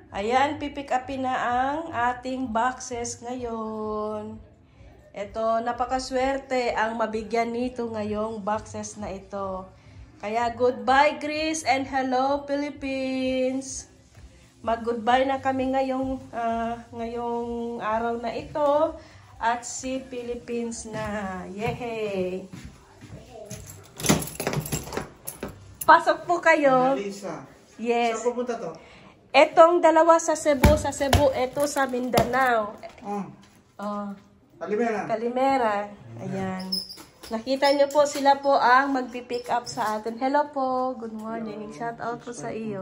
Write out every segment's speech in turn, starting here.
Ayan, pipick upin na ang ating boxes ngayon. Ito, napakaswerte ang mabigyan nito ngayong boxes na ito. Kaya goodbye Greece and hello Philippines! Mag-goodbye na kami ngayong araw na ito at si Philippines na. Yehey! Pasok po kayo. Lisa. Yes. Saan pupunta to? Etong dalawa sa Cebu, ito sa Mindanao. Kalimera. Kalimera. Ayan. Nakita niyo po, sila po ang magpipick up sa atin. Hello po, good morning. Shout out po sa iyo.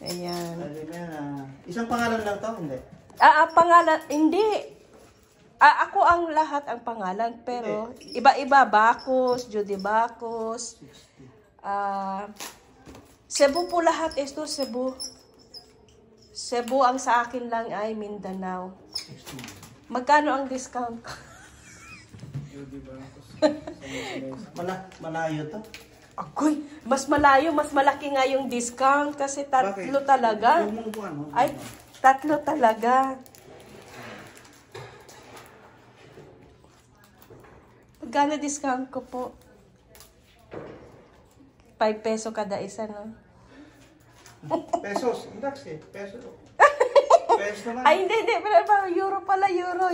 Ayan. Kalimera. Isang pangalan lang to, hindi? Pangalan, hindi. Ako ang lahat ang pangalan, pero iba-iba. Bacos, Judy Bacos. Cebu po lahat. Ito, Cebu. Cebu ang sa akin lang ay Mindanao. Magkano ang discount? Malayo to? Agoy, mas malayo, mas malaki nga yung discount kasi tatlo talaga. Ay, tatlo talaga. Magkano discount ko po? 5 peso kada isa, no? Pesos. Hindi, peso. Peso naman. Ay, hindi. Pero euro pala, euro.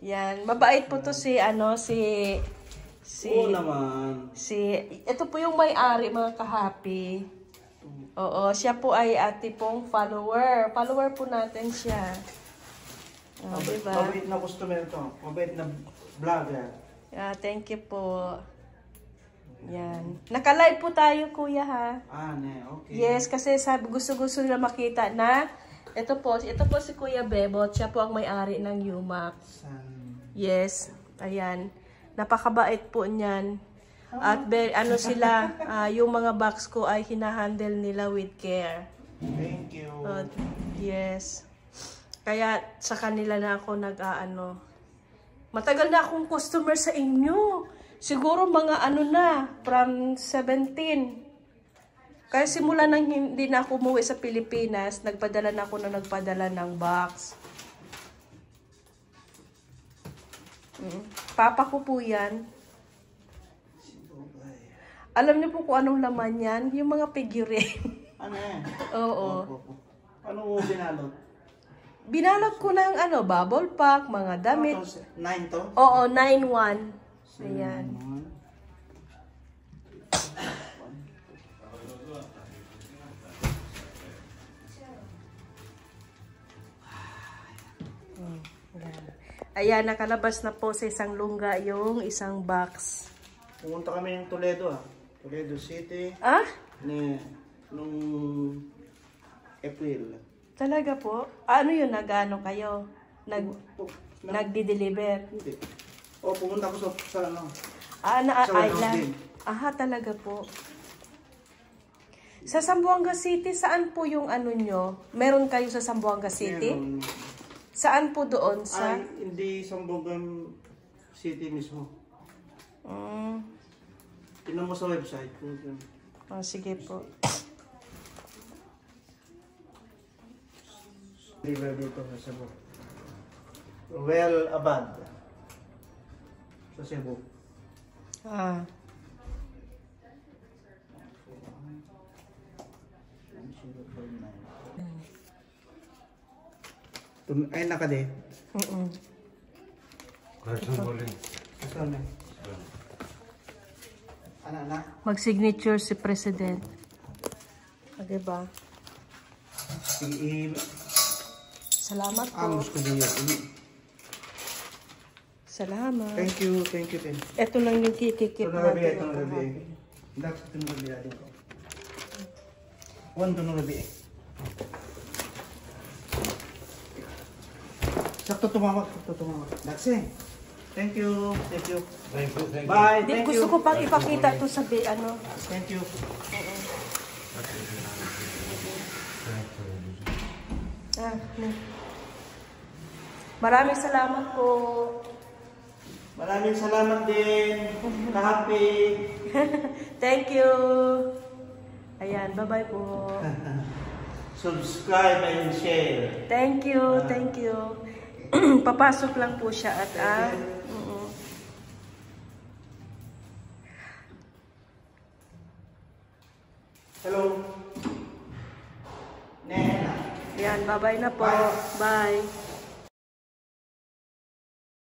Yan. Mabait po to Oo naman. Ito po yung may-ari, mga kahapi. Oo, siya po ay ate pong follower. Follower po natin siya. Diba? Mabait na customer to. Mabait na vlogger. Thank you po. Yan. Naka-live po tayo, kuya, ha? Okay. Yes, kasi sabi, gusto nila makita na ito po si Kuya Bebot. Siya po ang may-ari ng UMAX. Yes. Ayan. Napakabait po niyan. At yung mga box ko ay hinahandle nila with care. Thank you. Yes. Kaya sa kanila na ako matagal na akong customer sa inyo. Siguro mga from 17. Kaya simula nang hindi na ako umuwi sa Pilipinas, nagpadala ng box. Papa ko po yan. Alam niyo po kung anong laman yan? Yung mga figurine. Ano yan? Oo. Ano mo binalot? Binalot ko ng bubble pack, mga damit. 9 to? Oo, 9-1. Ayan. Ayan, nakalabas na po sa isang lungga yung isang box. Pumunta kami ng Toledo Toledo City. Nung April. Talaga po? Ano yun? Nag-ano kayo? Nagdi-deliver? Hindi. Pumunta ko sa Island. Aha, talaga po. Sa Zamboanga City, saan po yung nyo? Meron kayo sa Zamboanga City? Meron. Saan po doon? Hindi Zamboanga City mismo. Tingnan mo sa website. Sige po. Deliver dito sa Cebu. Well, Abad. Sa Cebu. Ay, nakade. Ito na. Ano? Mag-signature si President. Diba? Salamat po. Salamat. Thank you. Ito lang yung kikikip natin. Ito na gabi. Dapat ito na gabi natin ko. Ito na gabi. Sakto tumawag. That's it. Thank you. Bye. Thank you. Gusto ko pang ipakita to sa Thank you. Maraming salamat po. Maraming salamat din. Happy. Thank you. Ayan, bye-bye po. Subscribe and share. Thank you, thank you. Papasok lang po siya at Hello. Nena. Yan, bye-bye na po. Bye.